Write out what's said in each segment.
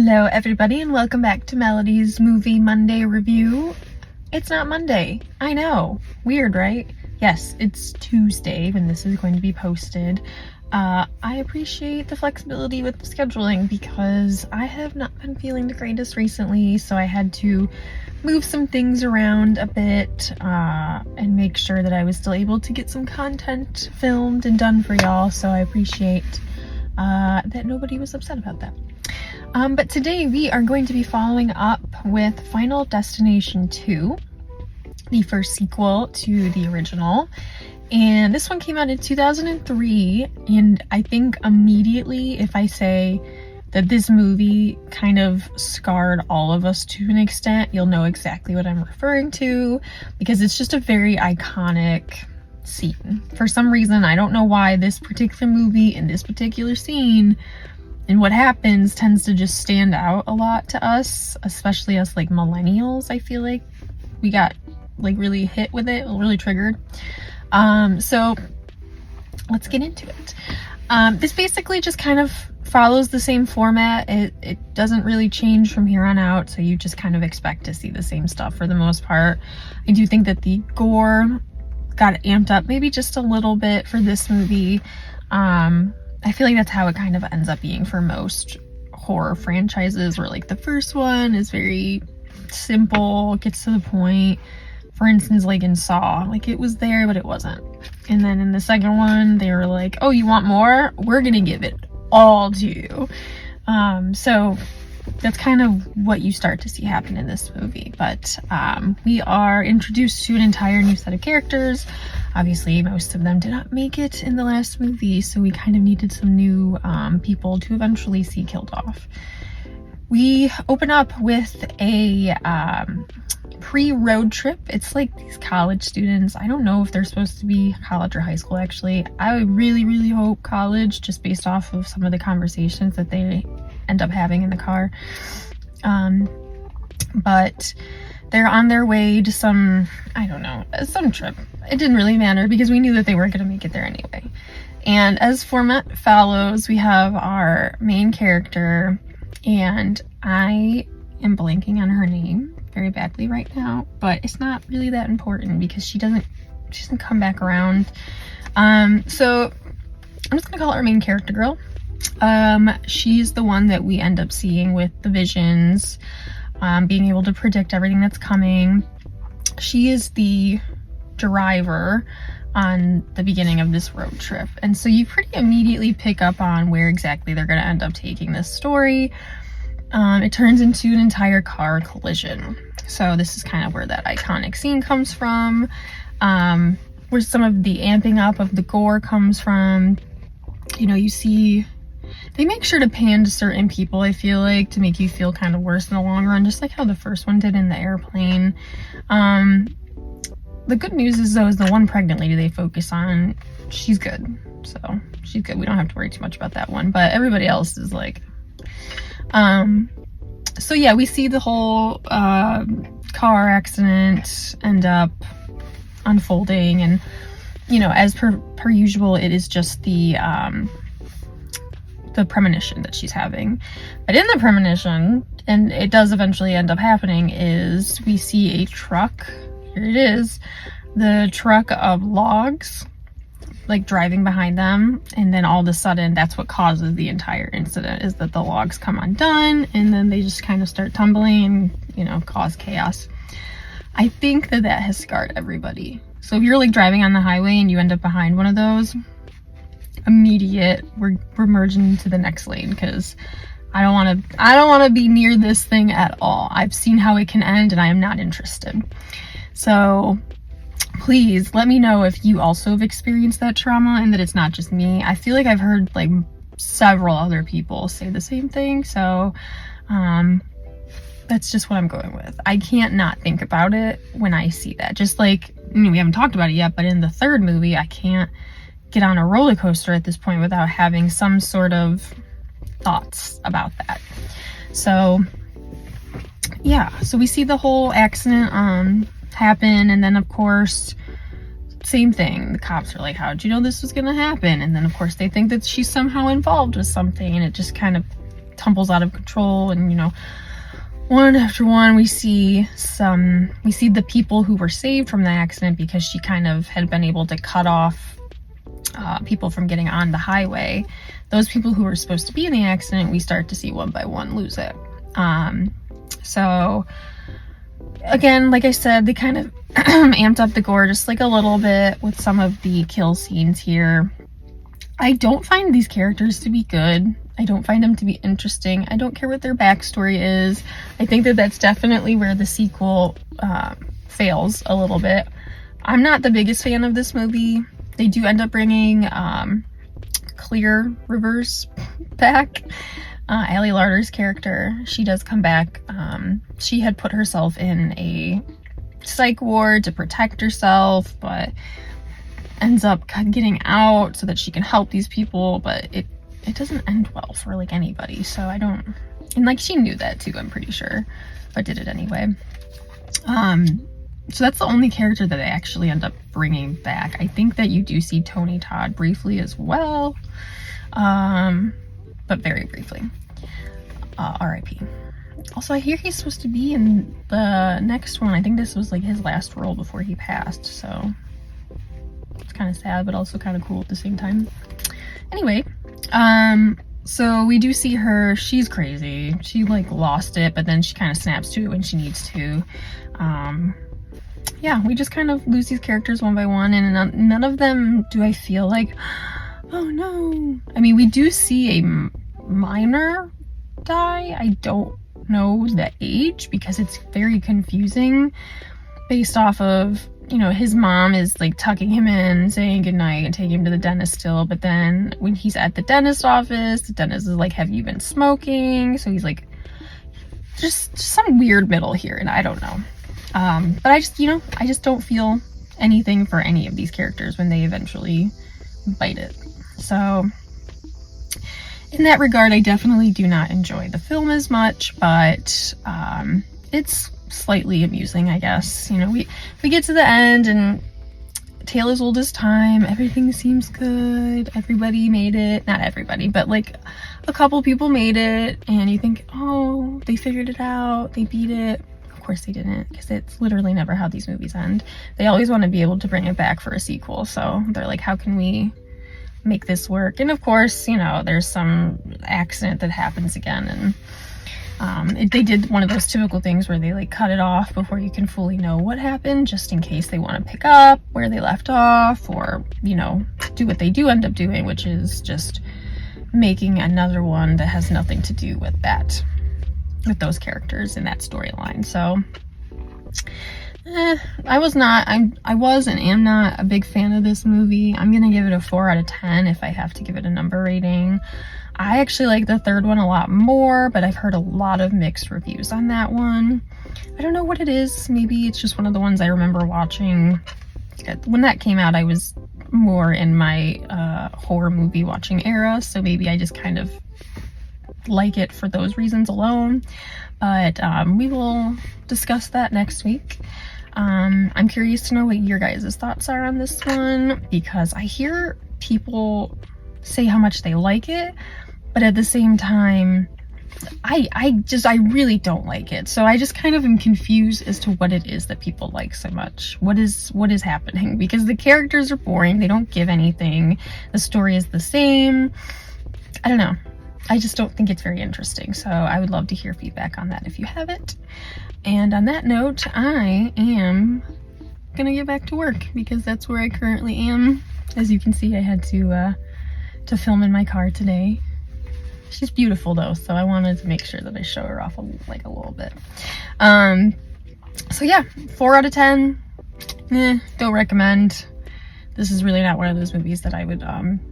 Hello everybody and welcome back to Melody's Movie Monday review. It's not Monday. I know. Weird, right? Yes, it's Tuesday when this is going to be posted. I appreciate the flexibility with scheduling because I have not been feeling the greatest recently, so I had to move some things around a bit and make sure that I was still able to get some content filmed and done for y'all, so I appreciate that nobody was upset about that. But today we are going to be following up with Final Destination 2, the first sequel to the original. And this one came out in 2003, and I think immediately if I say that this movie kind of scarred all of us to an extent, you'll know exactly what I'm referring to, because it's just a very iconic scene. For some reason, I don't know why this particular movie and this particular scene and what happens tends to just stand out a lot to us, especially us like millennials. I feel like we got like really hit with it, really triggered. So let's get into it. This basically just kind of follows the same format. It doesn't really change from here on out, so you just kind of expect to see the same stuff for the most part. I do think that the gore got amped up maybe just a little bit for this movie. I feel like that's how it kind of ends up being for most horror franchises, where like the first one is very simple, gets to the point. For instance, like in Saw, like it was there, but it wasn't. And then in the second one, they were like, oh, you want more? We're gonna give it all to you. So that's kind of what you start to see happen in this movie. But we are introduced to an entire new set of characters. Obviously, most of them did not make it in the last movie, so we kind of needed some new people to eventually see killed off. We open up with a pre-road trip. It's like these college students. I don't know if they're supposed to be college or high school, actually. I really hope college, just based off of some of the conversations that they end up having in the car. But they're on their way to some, I don't know, some trip. It didn't really matter because we knew that they weren't going to make it there anyway. And as format follows, we have our main character, and I am blanking on her name very badly right now, but it's not really that important because she doesn't come back around. So I'm just gonna call her our main character girl. She's the one that we end up seeing with the visions, being able to predict everything that's coming. She is the driver on the beginning of this road trip, and so you pretty immediately pick up on where exactly they're going to end up taking this story. It turns into an entire car collision, so this is kind of where that iconic scene comes from, where some of the amping up of the gore comes from. You know, you see they make sure to pan to certain people, I feel like, to make you feel kind of worse in the long run, just like how the first one did in the airplane. The good news is, though, is the one pregnant lady they focus on, she's good. So she's good. We don't have to worry too much about that one. But everybody else is like... So yeah, we see the whole car accident end up unfolding. And, you know, as per usual, it is just the premonition that she's having. But in the premonition, and it does eventually end up happening, is we see a truck. Here it is, the truck of logs, like driving behind them, and then all of a sudden that's what causes the entire incident, is that the logs come undone and then they just kind of start tumbling and, you know, cause chaos. I think that has scarred everybody. So if you're like driving on the highway and you end up behind one of those, immediate, we're merging into the next lane, because I don't want to be near this thing at all. I've seen how it can end and I am not interested. So please let me know if you also have experienced that trauma and that it's not just me. I feel like I've heard like several other people say the same thing. So that's just what I'm going with. I can't not think about it when I see that. Just like, you know, we haven't talked about it yet, but in the third movie, I can't get on a roller coaster at this point without having some sort of thoughts about that. So yeah, so we see the whole accident happen, and then of course same thing, the cops are like, how did you know this was gonna happen? And then of course they think that she's somehow involved with something, and it just kind of tumbles out of control, and you know, one after one we see the people who were saved from the accident because she kind of had been able to cut off people from getting on the highway. Those people who were supposed to be in the accident, we start to see one by one lose it. So again, like I said, they kind of amped up the gore just like a little bit with some of the kill scenes here. I don't find these characters to be good. I don't find them to be interesting. I don't care what their backstory is. I think that that's definitely where the sequel fails a little bit. I'm not the biggest fan of this movie. They do end up bringing Clear Rivers back. Ali Larter's character, she does come back. She had put herself in a psych ward to protect herself, but ends up getting out so that she can help these people, but it doesn't end well for like anybody. So I don't, and like she knew that too, I'm pretty sure, but did it anyway. So that's the only character that I actually end up bringing back. I think that you do see Tony Todd briefly as well, but very briefly. R.I.P. Also, I hear he's supposed to be in the next one. I think this was like his last role before he passed, so it's kind of sad, but also kind of cool at the same time. Anyway, so we do see her. She's crazy. She like lost it, but then she kind of snaps to it when she needs to. Yeah, we just kind of lose these characters one by one, and none of them do I feel like, oh no. I mean, we do see a minor die. I don't know the age because it's very confusing based off of, you know, his mom is like tucking him in, saying goodnight, and taking him to the dentist still. But then when he's at the dentist office, the dentist is like, have you been smoking? So he's like, just some weird middle here, and I don't know. But I just don't feel anything for any of these characters when they eventually bite it. So in that regard, I definitely do not enjoy the film as much, but it's slightly amusing, I guess. You know, we get to the end and tale as old as time. Everything seems good. Everybody made it. Not everybody, but like a couple people made it, and you think, oh, they figured it out. They beat it. Of course they didn't, because it's literally never how these movies end. They always want to be able to bring it back for a sequel, so they're like, how can we make this work? And of course, you know, there's some accident that happens again, and they did one of those typical things where they like cut it off before you can fully know what happened, just in case they want to pick up where they left off, or, you know, do what they do end up doing, which is just making another one that has nothing to do with that, with those characters in that storyline. So I was and am not a big fan of this movie. I'm gonna give it a 4 out of 10 if I have to give it a number rating. I actually like the third one a lot more, but I've heard a lot of mixed reviews on that one. I don't know what it is. Maybe it's just one of the ones I remember watching. When that came out, I was more in my horror movie watching era, so maybe I just kind of like it for those reasons alone. But we will discuss that next week. I'm curious to know what your guys' thoughts are on this one, because I hear people say how much they like it, but at the same time, I really don't like it. So I just kind of am confused as to what it is that people like so much. What is happening? Because the characters are boring. They don't give anything. The story is the same. I don't know. I just don't think it's very interesting. So I would love to hear feedback on that if you have it. And on that note, I am gonna get back to work because that's where I currently am. As you can see, I had to film in my car today. She's beautiful though, so I wanted to make sure that I show her off a little bit. So yeah, 4 out of 10. Don't recommend. This is really not one of those movies that I would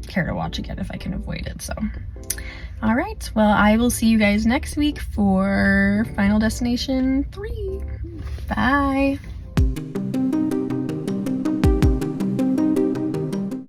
care to watch again if I can avoid it. So, all right. Well, I will see you guys next week for Final Destination 3. Bye.